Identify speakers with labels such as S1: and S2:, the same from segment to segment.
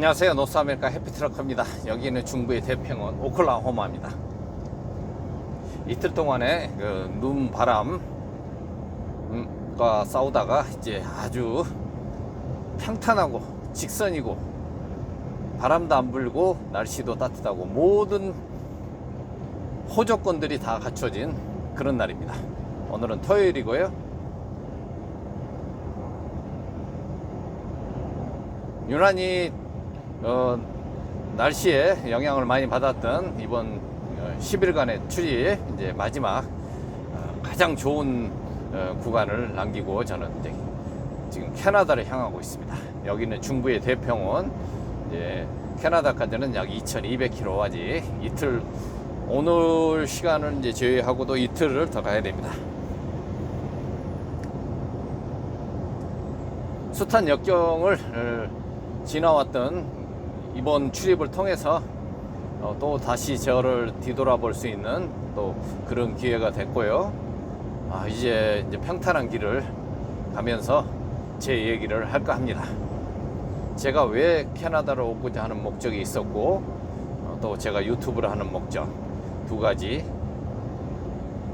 S1: 안녕하세요. 노스아메리카 해피트럭커입니다. 여기는 중부의 대평원 오클라호마입니다. 이틀 동안에 눈 바람과 싸우다가 이제 아주 평탄하고 직선이고 바람도 안 불고 날씨도 따뜻하고 모든 호조건들이 다 갖춰진 그런 날입니다. 오늘은 토요일이고요. 유난히 날씨에 영향을 많이 받았던 이번 10일간의 추리 이제 마지막 가장 좋은 구간을 남기고 저는 이제 지금 캐나다를 향하고 있습니다. 여기는 중부의 대평원, 이제 캐나다까지는 약 2,200km 아직 이틀, 오늘 시간을 이제 제외하고도 이틀을 더 가야 됩니다. 숱한 역경을 지나왔던 이번 출입을 통해서 또 다시 저를 뒤돌아볼 수 있는 또 그런 기회가 됐고요. 이제 평탄한 길을 가면서 제 얘기를 할까 합니다. 제가 왜 캐나다로 오고자 하는 목적이 있었고 또 제가 유튜브를 하는 목적 두 가지,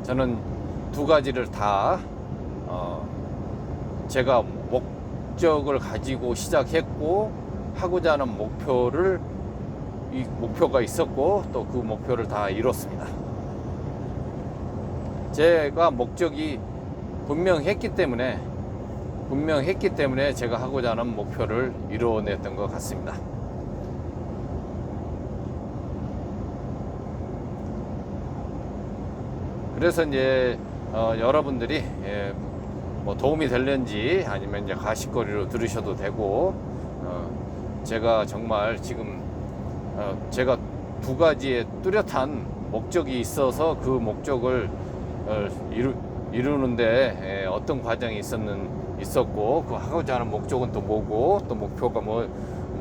S1: 저는 두 가지를 다 제가 목적을 가지고 시작했고 하고자 하는 목표가 있었고 또 그 목표를 다 이뤘습니다. 제가 목적이 분명했기 때문에 제가 하고자 하는 목표를 이뤄냈던 것 같습니다. 그래서 이제 여러분들이 뭐 도움이 될는지 아니면 이제 가십거리로 들으셔도 되고, 제가 정말 지금 제가 두 가지의 뚜렷한 목적이 있어서 그 목적을 이루는데 어떤 과정이 있었고 그 하고자 하는 목적은 또 뭐고 또 목표가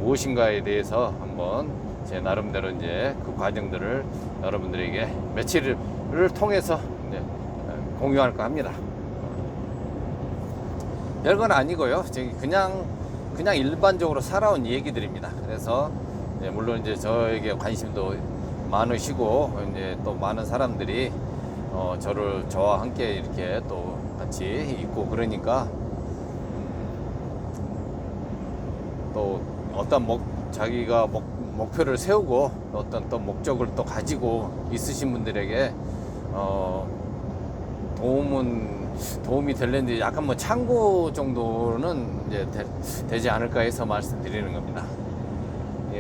S1: 무엇인가에 대해서 한번 제 나름대로 이제 그 과정들을 여러분들에게 며칠을 통해서 이제 공유할까 합니다. 별건 아니고요. 그냥 일반적으로 살아온 얘기들입니다. 그래서 물론 이제 저에게 관심도 많으시고 이제 또 많은 사람들이 저와 함께 이렇게 또 같이 있고 그러니까 또 어떤 자기가 목표를 세우고 어떤 또 목적을 또 가지고 있으신 분들에게 도움이 될는지 약간 뭐 참고 정도는 이제 되지 않을까 해서 말씀드리는 겁니다.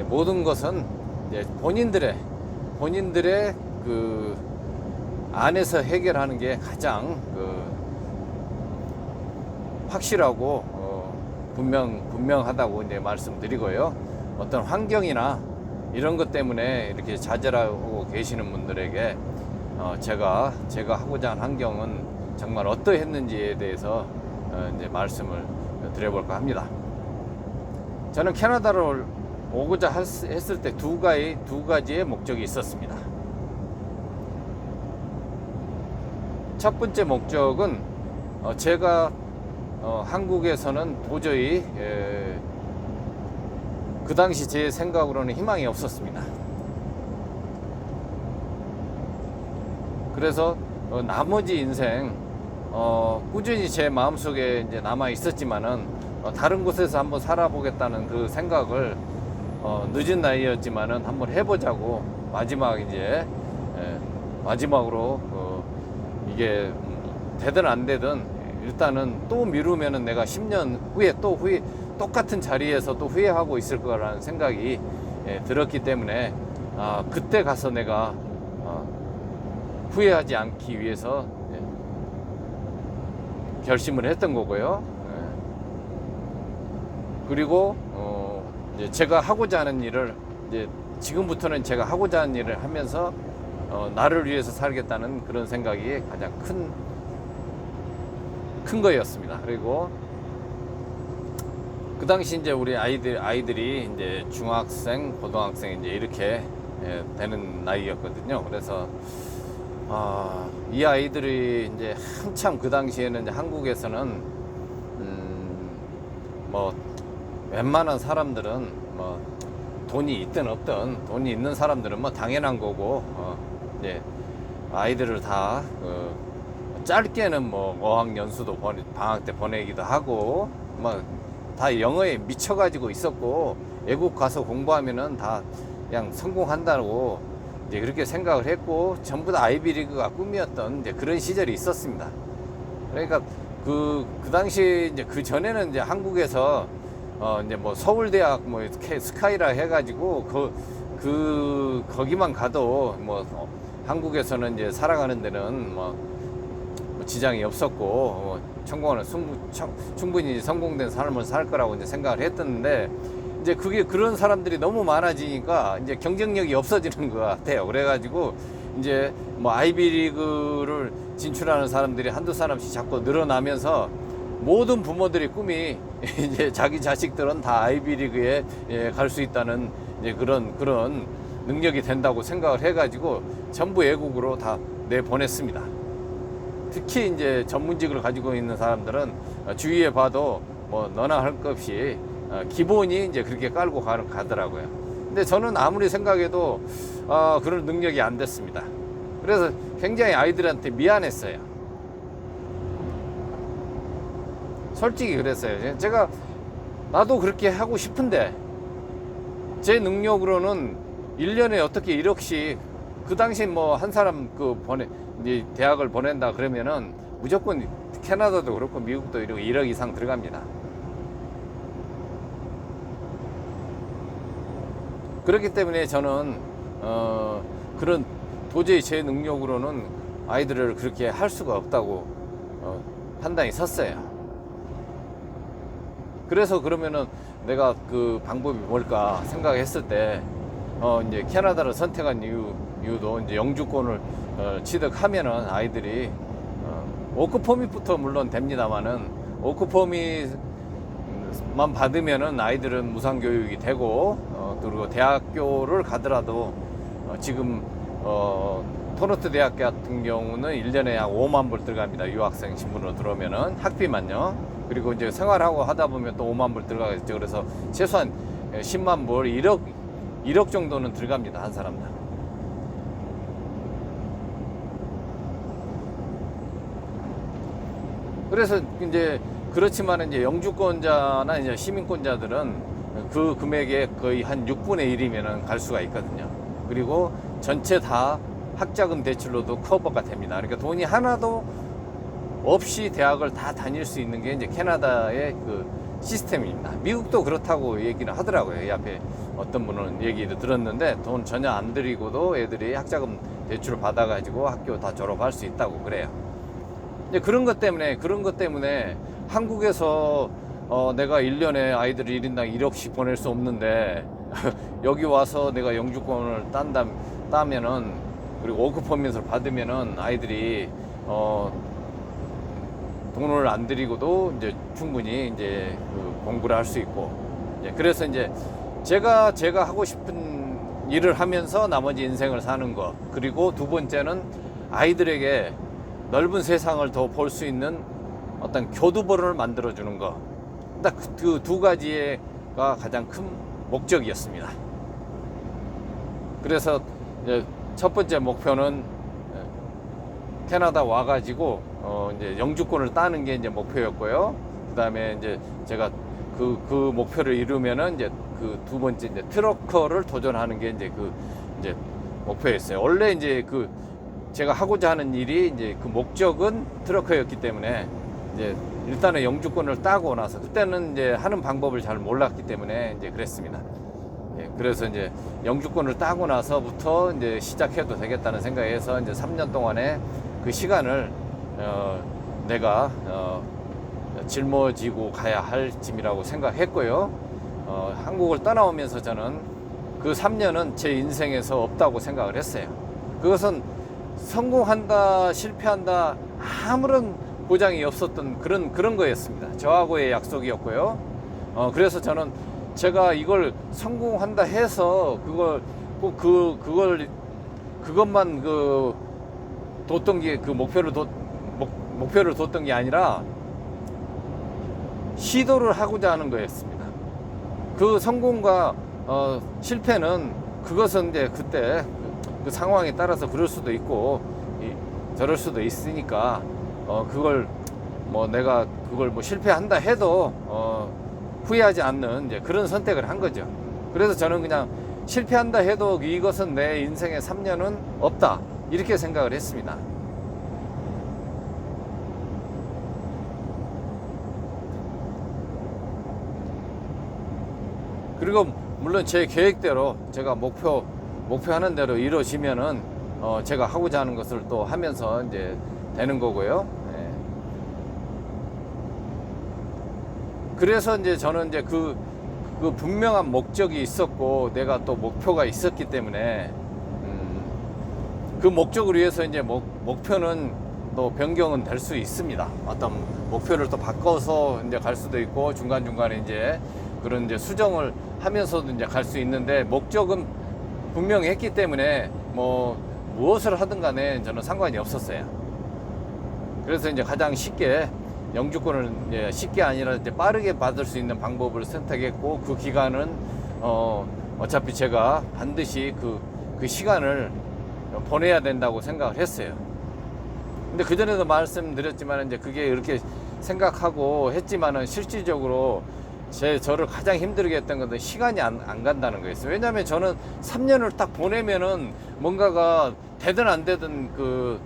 S1: 모든 것은 이제 본인들의 그 안에서 해결하는 게 가장 확실하고 분명하다고 이제 말씀드리고요. 어떤 환경이나 이런 것 때문에 이렇게 좌절하고 계시는 분들에게 제가 하고자 하는 환경은 정말 어떠했는지에 대해서 이제 말씀을 드려볼까 합니다. 저는 캐나다로 오고자 했을 때 두 가지의 목적이 있었습니다. 첫 번째 목적은 제가 한국에서는 도저히 그 당시 제 생각으로는 희망이 없었습니다. 그래서 나머지 인생 꾸준히 제 마음속에 이제 남아 있었지만은 다른 곳에서 한번 살아보겠다는 그 생각을 늦은 나이였지만은 한번 해보자고 마지막으로 이게 되든 안 되든 일단은 또 미루면은 내가 10년 후에 똑같은 자리에서 또 후회하고 있을 거라는 생각이 들었기 때문에 그때 가서 내가 후회하지 않기 위해서 결심을 했던 거고요. 그리고 이제 제가 하고자 하는 일을 지금부터는 제가 하고자 하는 일을 하면서 나를 위해서 살겠다는 그런 생각이 가장 큰 거였습니다. 그리고 그 당시 이제 우리 아이들이 이제 중학생, 고등학생 이제 이렇게 되는 나이였거든요. 그래서 이 아이들이 이제 한참 그 당시에는 이제 한국에서는 뭐 웬만한 사람들은 뭐 돈이 있든 없든 돈이 있는 사람들은 뭐 당연한 거고, 이제 아이들을 다 짧게는 뭐 어학연수도 방학 때 보내기도 하고 뭐 다 영어에 미쳐가지고 있었고, 외국 가서 공부하면은 다 그냥 성공한다고 이제 그렇게 생각을 했고, 전부 다 아이비리그가 꿈이었던 이제 그런 시절이 있었습니다. 그러니까 그 당시 이제 그 전에는 이제 한국에서 이제 뭐 서울대학 뭐 스카이라 해가지고 거기만 가도 뭐 한국에서는 이제 살아가는 데는 뭐 지장이 없었고, 성공하는 충분히 성공된 삶을 살 거라고 이제 생각을 했었는데, 이제 그게 그런 사람들이 너무 많아지니까 이제 경쟁력이 없어지는 것 같아요. 그래가지고 이제 뭐 아이비리그를 진출하는 사람들이 한두 사람씩 자꾸 늘어나면서 모든 부모들의 꿈이 이제 자기 자식들은 다 아이비리그에 갈 수 있다는 이제 그런 능력이 된다고 생각을 해가지고 전부 외국으로 다 내보냈습니다. 특히 이제 전문직을 가지고 있는 사람들은 주위에 봐도 뭐 너나 할 것 없이 기본이 이제 그렇게 깔고 가더라고요. 근데 저는 아무리 생각해도 그런 능력이 안 됐습니다. 그래서 굉장히 아이들한테 미안했어요. 솔직히 그랬어요. 제가 나도 그렇게 하고 싶은데 제 능력으로는 1년에 어떻게 1억씩, 그 당시 뭐 한 사람 이제 대학을 보낸다 그러면은 무조건 캐나다도 그렇고 미국도 1억 이상 들어갑니다. 그렇기 때문에 저는 그런 도저히 제 능력으로는 아이들을 그렇게 할 수가 없다고 판단이 섰어요. 그래서 그러면은 내가 그 방법이 뭘까 생각했을 때 이제 캐나다를 선택한 이유도 이제 영주권을 취득하면은 아이들이 워크퍼밋부터 물론 됩니다만은 워크퍼밋만 받으면은 아이들은 무상교육이 되고, 그리고 대학교를 가더라도 지금 토론토 대학 같은 경우는 1년에 약 5만 불 들어갑니다. 유학생 신분으로 들어오면은 학비만요. 그리고 이제 생활하고 하다 보면 또 5만 불 들어가겠죠. 그래서 최소한 10만 불, 1억 정도는 들어갑니다. 한 사람당. 그래서 이제 그렇지만 이제 영주권자나 이제 시민권자들은 그 금액의 거의 한 6분의 1이면은 갈 수가 있거든요. 그리고 전체 다 학자금 대출로도 커버가 됩니다. 그러니까 돈이 하나도 없이 대학을 다 다닐 수 있는 게 이제 캐나다의 그 시스템입니다. 미국도 그렇다고 얘기를 하더라고요. 이 앞에 어떤 분은 얘기를 들었는데 돈 전혀 안 들이고도 애들이 학자금 대출을 받아가지고 학교 다 졸업할 수 있다고 그래요. 이제 그런 것 때문에 한국에서 내가 1년에 아이들 1인당 1억씩 보낼 수 없는데 여기 와서 내가 영주권을 따면은, 그리고 워크퍼밋을 받으면은 아이들이 돈을 안 들이고도 이제 충분히 이제 공부를 할 수 있고, 그래서 이제 제가 하고 싶은 일을 하면서 나머지 인생을 사는 것, 그리고 두 번째는 아이들에게 넓은 세상을 더 볼 수 있는 어떤 교두보를 만들어 주는 것, 딱 그 두 가지가 가장 큰 목적이었습니다. 그래서 첫 번째 목표는 캐나다 와가지고 이제 영주권을 따는 게 이제 목표였고요. 그 다음에 이제 제가 그 목표를 이루면은 이제 그 두 번째 이제 트러커를 도전하는 게 이제 목표였어요. 원래 이제 제가 하고자 하는 일이 이제 그 목적은 트러커였기 때문에 이제 일단은 영주권을 따고 나서, 그때는 이제 하는 방법을 잘 몰랐기 때문에 이제 그랬습니다. 그래서 이제 영주권을 따고 나서부터 이제 시작해도 되겠다는 생각에서 이제 3년 동안의 그 시간을 내가 짊어지고 가야 할 짐이라고 생각했고요. 한국을 떠나오면서 저는 그 3년은 제 인생에서 없다고 생각을 했어요. 그것은 성공한다, 실패한다, 아무런 보장이 없었던 그런 거였습니다. 저하고의 약속이었고요. 그래서 저는 제가 이걸 성공한다 해서 그것만 뒀던 게, 목표를 뒀던 게 아니라 시도를 하고자 하는 거였습니다. 그 성공과 실패는 그것은 이제 그때 그 상황에 따라서 그럴 수도 있고 저럴 수도 있으니까 그걸 뭐 내가 그걸 뭐 실패한다 해도 후회하지 않는 이제 그런 선택을 한 거죠. 그래서 저는 그냥 실패한다 해도 이것은 내 인생의 3년은 없다 이렇게 생각을 했습니다. 그리고 물론 제 계획대로 제가 목표하는 대로 이루어지면은 제가 하고자 하는 것을 또 하면서 이제 되는 거고요. 예. 그래서 이제 저는 이제 그 분명한 목적이 있었고 내가 또 목표가 있었기 때문에 그 목적을 위해서 이제 목표는 또 변경은 될 수 있습니다. 어떤 목표를 또 바꿔서 이제 갈 수도 있고 중간중간에 이제 그런 이제 수정을 하면서도 이제 갈 수 있는데 목적은 분명히 했기 때문에 뭐 무엇을 하든 간에 저는 상관이 없었어요. 그래서 이제 가장 쉽게 영주권을 이제 쉽게 아니라 이제 빠르게 받을 수 있는 방법을 선택했고 그 기간은 어차피 제가 반드시 그 시간을 보내야 된다고 생각을 했어요. 근데 그전에도 말씀드렸지만 이제 그게 이렇게 생각하고 했지만은 실질적으로 저를 가장 힘들게 했던 것은 시간이 안 간다는 거였어요. 왜냐하면 저는 3년을 딱 보내면은 뭔가가 되든 안 되든 그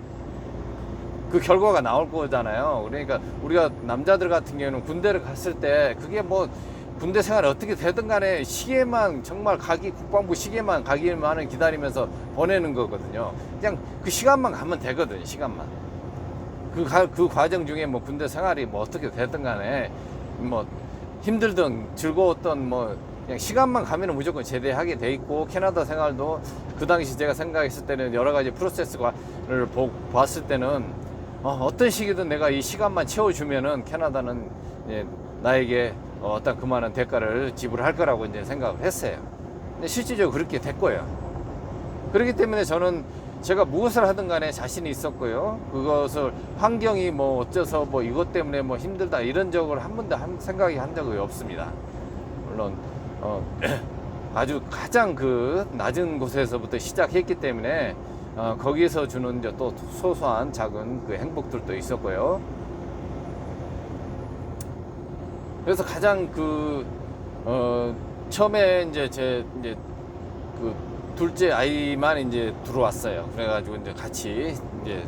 S1: 결과가 나올 거잖아요. 그러니까 우리가 남자들 같은 경우는 군대를 갔을 때 그게 뭐 군대 생활 어떻게 되든 간에 시계만 정말 국방부 시계만 가기만을 기다리면서 보내는 거거든요. 그냥 그 시간만 가면 되거든요. 시간만. 그 과정 중에 뭐 군대 생활이 뭐 어떻게 되든 간에 뭐 힘들든 즐거웠던 뭐 그냥 시간만 가면은 무조건 제대하게 돼 있고 캐나다 생활도 그 당시 제가 생각했을 때는 여러 가지 프로세스를 봤을 때는 어떤 시기든 내가 이 시간만 채워주면은 캐나다는 나에게 어떤 그만한 대가를 지불할 거라고 이제 생각을 했어요. 근데 실질적으로 그렇게 됐고요. 그렇기 때문에 저는 제가 무엇을 하든 간에 자신이 있었고요. 그것을 환경이 뭐 어째서 뭐 이것 때문에 뭐 힘들다 이런 적을 한 번도 생각이 한 적이 없습니다. 물론 아주 가장 그 낮은 곳에서부터 시작했기 때문에 거기에서 주는 이제 또 소소한 작은 그 행복들도 있었고요. 그래서 가장 처음에 이제 그 둘째 아이만 이제 들어왔어요. 그래가지고 이제 같이 이제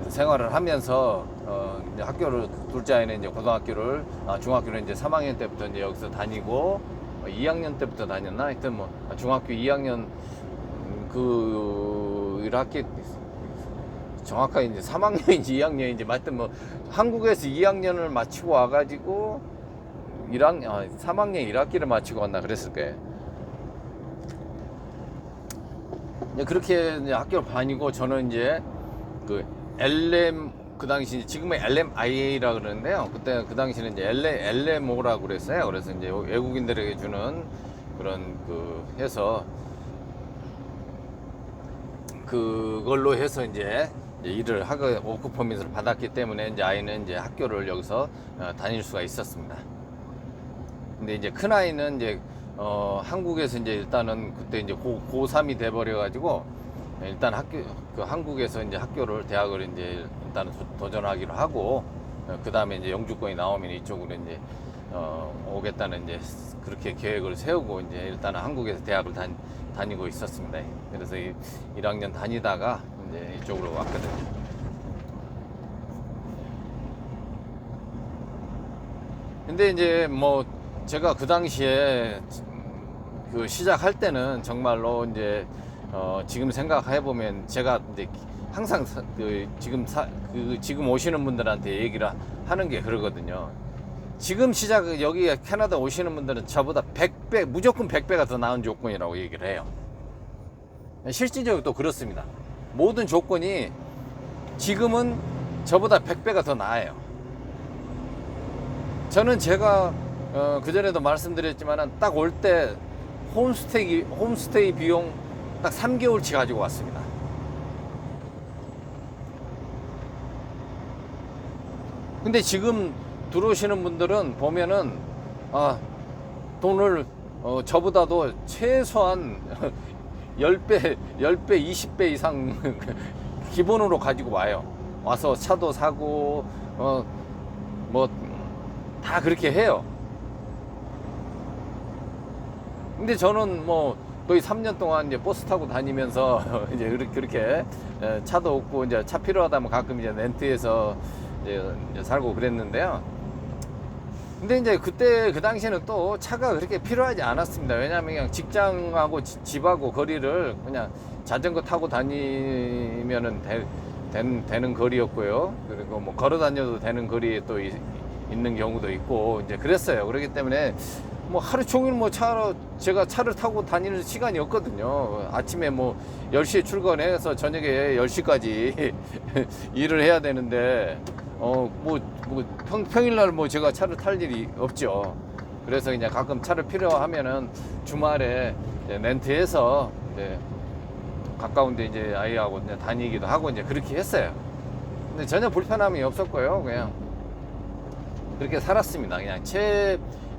S1: 생활을 하면서 이제 둘째 아이는 이제 고등학교를 중학교를 이제 3학년 때부터 이제 여기서 다니고 2학년 때부터 다녔나? 하여튼 뭐 중학교 2학년 그 1학기 정확하게 이제 3학년인지 2학년인지 하여튼 뭐 한국에서 2학년을 마치고 와가지고 3학년 1학기를 마치고 왔나 그랬을 거예요. 그렇게 이제 학교를 다니고 저는 이제 그 LM 그 당시 지금의 LMIA라 그러는데요. 그때 그 당시는 이제 LMO라고 그랬어요. 그래서 이제 외국인들에게 주는 그런 해서 그걸로 해서 이제 일을 하고 워크 퍼밋을 받았기 때문에 이제 아이는 이제 학교를 여기서 다닐 수가 있었습니다. 근데 이제 큰 아이는 이제 한국에서 이제 일단은 그때 이제 고3이 돼버려가지고 일단 한국에서 이제 대학을 이제 일단 도전하기로 하고 그 다음에 이제 영주권이 나오면 이쪽으로 이제 오겠다는 이제 그렇게 계획을 세우고 이제 일단은 한국에서 대학을 다니고 있었습니다. 그래서 1학년 다니다가 이제 이쪽으로 왔거든요. 근데 이제 뭐 제가 그 당시에 시작할 때는 정말로 이제 지금 생각해 보면 제가 이제 항상 지금 오시는 분들한테 얘기를 하는 게 그러거든요. 지금 여기 캐나다 오시는 분들은 저보다 100배 무조건 100배가 더 나은 조건이라고 얘기를 해요. 실질적으로 또 그렇습니다. 모든 조건이 지금은 저보다 100배가 더 나아요. 저는 제가 그전에도 말씀드렸지만 딱 올 때 홈스테이 비용 딱 3개월치 가지고 왔습니다. 근데 지금 들어오시는 분들은 보면은 돈을 저보다도 최소한 10배, 20배 이상 기본으로 가지고 와요. 와서 차도 사고, 뭐, 다 그렇게 해요. 근데 저는 뭐, 거의 3년 동안 이제 버스 타고 다니면서 이제 그렇게 차도 없고 이제 차 필요하다면 가끔 이제 렌트해서 이제 살고 그랬는데요. 근데 이제 그때 그 당시에는 또 차가 그렇게 필요하지 않았습니다. 왜냐하면 그냥 직장하고 집하고 거리를 그냥 자전거 타고 다니면은 되는 거리였고요. 그리고 뭐 걸어 다녀도 되는 거리에 또 있는 경우도 있고 이제 그랬어요. 그렇기 때문에 뭐 하루 종일 뭐 제가 차를 타고 다니는 시간이 없거든요. 아침에 뭐 10시에 출근해서 저녁에 10시까지 일을 해야 되는데, 평일날 뭐 제가 차를 탈 일이 없죠. 그래서 그냥 가끔 차를 필요하면은 주말에 렌트해서 이제 가까운데 이제 아이하고 이제 다니기도 하고 이제 그렇게 했어요. 근데 전혀 불편함이 없었고요. 그냥 그렇게 살았습니다. 그냥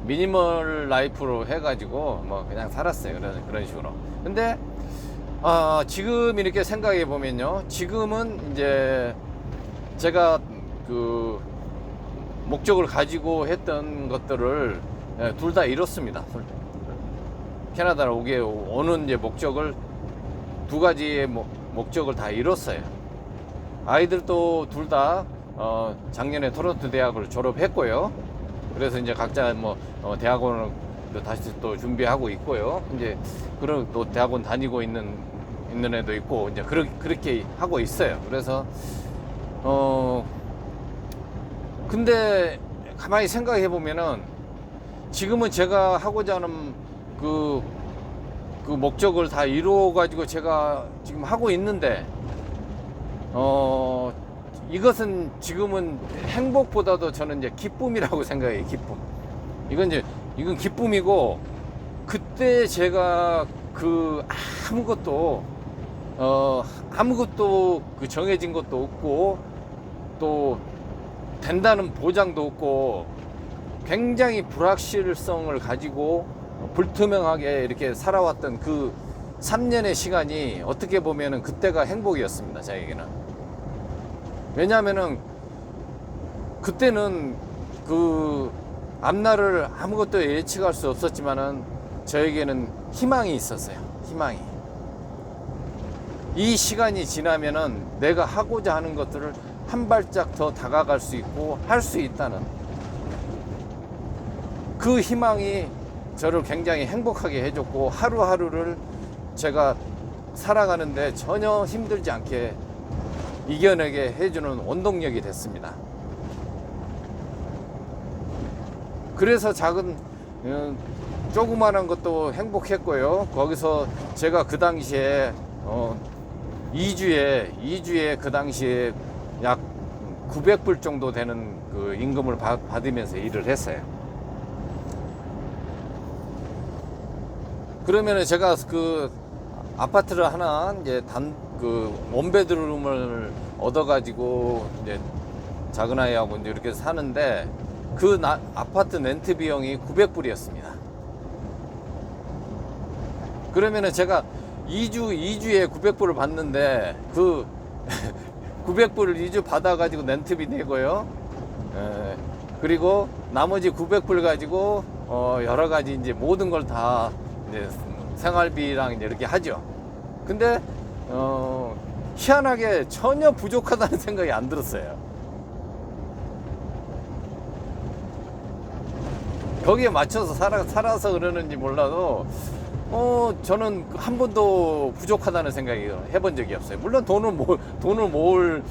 S1: 미니멀 라이프로 해가지고 뭐 그냥 살았어요. 그런 식으로. 근데 지금 이렇게 생각해 보면요, 지금은 이제 제가 그 목적을 가지고 했던 것들을 둘 다 이뤘습니다. 캐나다로 오게 오는 이제 목적을 두 가지의 목적을 다 이뤘어요. 아이들도 둘 다 작년에 토론토 대학을 졸업했고요. 그래서 이제 각자 대학원을 다시 또 준비하고 있고요. 이제 그런 또 대학원 다니고 있는 애도 있고 이제 그렇게 하고 있어요. 그래서 근데 가만히 생각해 보면은 지금은 제가 하고자 하는 그 목적을 다 이루어 가지고 제가 지금 하고 있는데 이것은 지금은 행복보다도 저는 이제 기쁨이라고 생각해요. 기쁨. 이건 기쁨이고, 그때 제가 아무것도 정해진 것도 없고, 또 된다는 보장도 없고, 굉장히 불확실성을 가지고 불투명하게 이렇게 살아왔던 그 3년의 시간이 어떻게 보면은 그때가 행복이었습니다. 저에게는. 왜냐하면은 그때는 그 앞날을 아무것도 예측할 수 없었지만은 저에게는 희망이 있었어요. 희망이. 이 시간이 지나면은 내가 하고자 하는 것들을 한 발짝 더 다가갈 수 있고 할 수 있다는 그 희망이 저를 굉장히 행복하게 해줬고, 하루하루를 제가 살아가는데 전혀 힘들지 않게 이겨내게 해주는 원동력이 됐습니다. 그래서 조그마한 것도 행복했고요. 거기서 제가 그 당시에 2주에 그 당시에 약 900불 정도 되는 그 임금을 받으면서 일을 했어요. 그러면은 제가 그 아파트를 하나 이제 원베드룸을 얻어가지고 이제 작은 아이하고 이제 이렇게 사는데 아파트 렌트 비용이 900불이었습니다. 그러면은 제가 2주에 900불을 받는데 그 900불을 2주 받아가지고 렌트비 내고요. 그리고 나머지 900불 가지고 여러 가지 이제 모든 걸 다 이제 생활비랑 이제 이렇게 하죠. 근데 희한하게 전혀 부족하다는 생각이 안 들었어요. 거기에 맞춰서 살아서 그러는지 몰라도 저는 한 번도 부족하다는 생각이 해본 적이 없어요. 물론 돈을 모을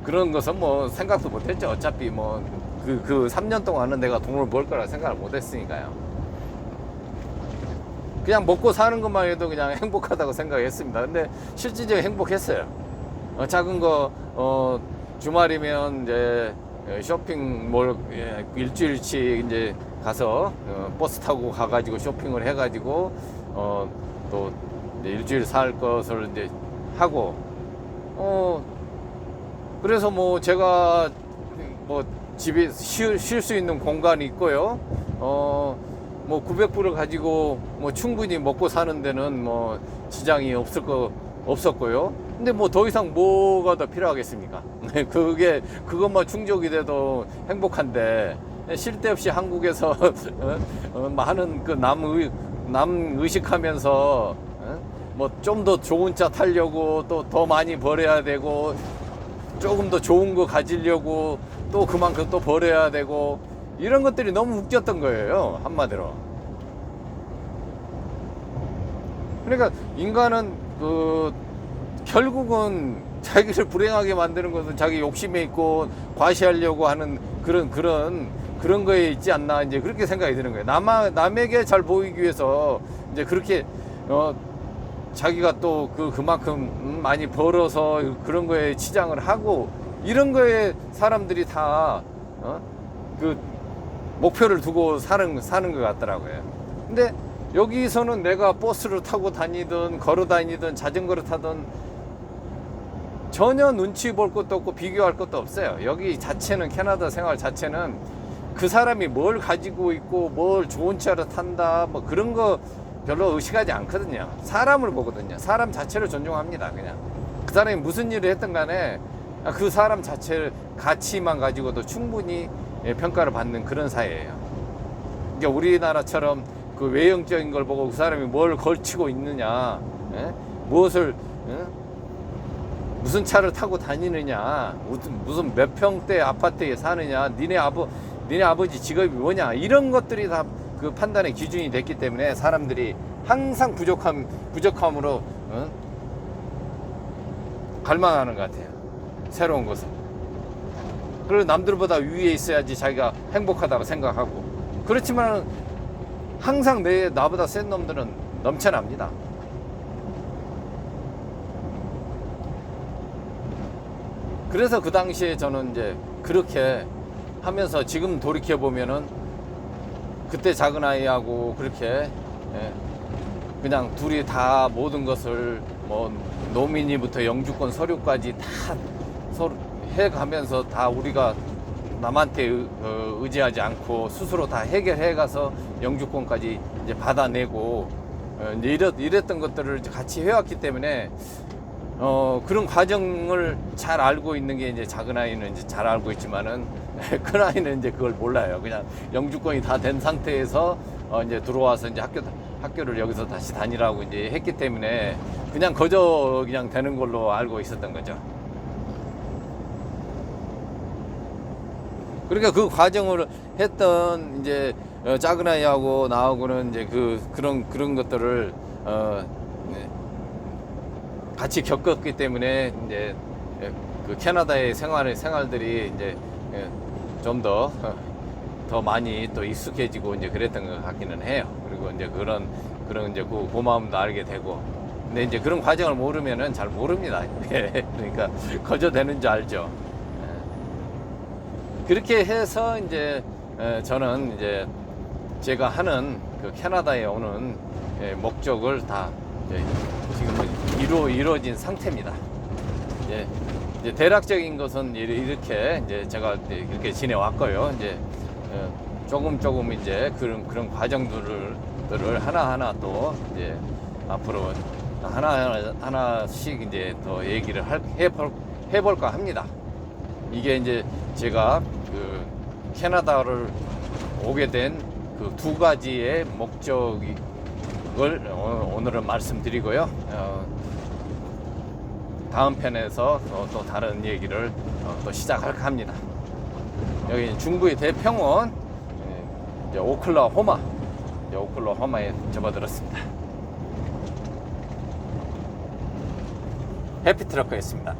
S1: 그런 것은 뭐 생각도 못했죠. 어차피 그 3년 동안은 내가 돈을 모을 거라 생각을 못했으니까요. 그냥 먹고 사는 것만 해도 그냥 행복하다고 생각했습니다. 근데 실질적으로 행복했어요. 작은 거 주말이면 이제 쇼핑몰 일주일치 이제 가서 버스 타고 가가지고 쇼핑을 해가지고 또 이제 일주일 살 것을 이제 하고 그래서 제가 집에 쉴 수 있는 공간이 있고요. 뭐 900불을 가지고 뭐 충분히 먹고 사는 데는 뭐 지장이 없었고요. 근데 뭐 더 이상 뭐가 더 필요하겠습니까? 그것만 충족이 돼도 행복한데, 쓸데없이 한국에서 많은 그 남 의식하면서 뭐 좀 더 좋은 차 타려고 또 더 많이 벌어야 되고, 조금 더 좋은 거 가지려고 또 그만큼 또 벌어야 되고, 이런 것들이 너무 웃겼던 거예요, 한마디로. 그러니까 인간은 결국은 자기를 불행하게 만드는 것은 자기 욕심에 있고 과시하려고 하는 그런 거에 있지 않나, 이제 그렇게 생각이 드는 거예요. 남에게 잘 보이기 위해서 이제 그렇게 자기가 또 그만큼 많이 벌어서 그런 거에 치장을 하고, 이런 거에 사람들이 다 그 목표를 두고 사는 것 같더라고요. 근데 여기서는 내가 버스를 타고 다니든 걸어 다니든 자전거를 타든 전혀 눈치 볼 것도 없고 비교할 것도 없어요. 여기 자체는, 캐나다 생활 자체는 그 사람이 뭘 가지고 있고 뭘 좋은 차를 탄다 뭐 그런 거 별로 의식하지 않거든요. 사람을 보거든요. 사람 자체를 존중합니다. 그냥 그 사람이 무슨 일을 했든 간에 그 사람 자체를 가치만 가지고도 충분히 평가를 받는 그런 사회예요. 그러니까 우리나라처럼 그 외형적인 걸 보고 그 사람이 뭘 걸치고 있느냐, 무엇을, 무슨 차를 타고 다니느냐, 무슨 몇 평대 아파트에 사느냐, 니네 아버지 직업이 뭐냐, 이런 것들이 다 그 판단의 기준이 됐기 때문에 사람들이 항상 부족함으로 갈망하는 것 같아요. 새로운 것을. 그리고 남들보다 위에 있어야지 자기가 행복하다고 생각하고. 그렇지만 항상 나보다 센 놈들은 넘쳐납니다. 그래서 그 당시에 저는 이제 그렇게 하면서 지금 돌이켜보면은 그때 작은 아이하고 그렇게 그냥 둘이 다 모든 것을 뭐 노민이부터 영주권 서류까지 다 서로 해가면서 다 우리가 남한테 의지하지 않고 스스로 다 해결해 가서 영주권까지 이제 받아내고 이랬던 것들을 같이 해왔기 때문에 그런 과정을 잘 알고 있는 게 이제 작은 아이는 이제 잘 알고 있지만은 큰 아이는 이제 그걸 몰라요. 그냥 영주권이 다 된 상태에서 이제 들어와서 이제 학교를 여기서 다시 다니라고 이제 했기 때문에 그냥 거저 그냥 되는 걸로 알고 있었던 거죠. 그러니까 그 과정을 했던 이제 작은 아이하고 나하고는 이제 그런 것들을 같이 겪었기 때문에 이제 그 캐나다의 생활들이 이제 좀 더 많이 또 익숙해지고 이제 그랬던 것 같기는 해요. 그리고 이제 그런 이제 그 고마움도 알게 되고. 근데 이제 그런 과정을 모르면은 잘 모릅니다. 그러니까 거저 되는 줄 알죠. 그렇게 해서 이제 저는 이제 제가 하는 그 캐나다에 오는 목적을 다 지금 이루어진 상태입니다. 이제 대략적인 것은 이렇게 이제 제가 이렇게 지내왔고요. 이제 조금 이제 그런 과정들을 하나하나 또 이제 앞으로 하나씩 이제 더 얘기를 해볼까 합니다. 이게 이제 제가 그 캐나다를 오게 된 그 두 가지의 목적을 오늘은 말씀드리고요. 다음 편에서 또 다른 얘기를 또 시작할까 합니다. 여기 중부의 대평원, 이제 오클라호마에 접어들었습니다. 해피트럭커였습니다.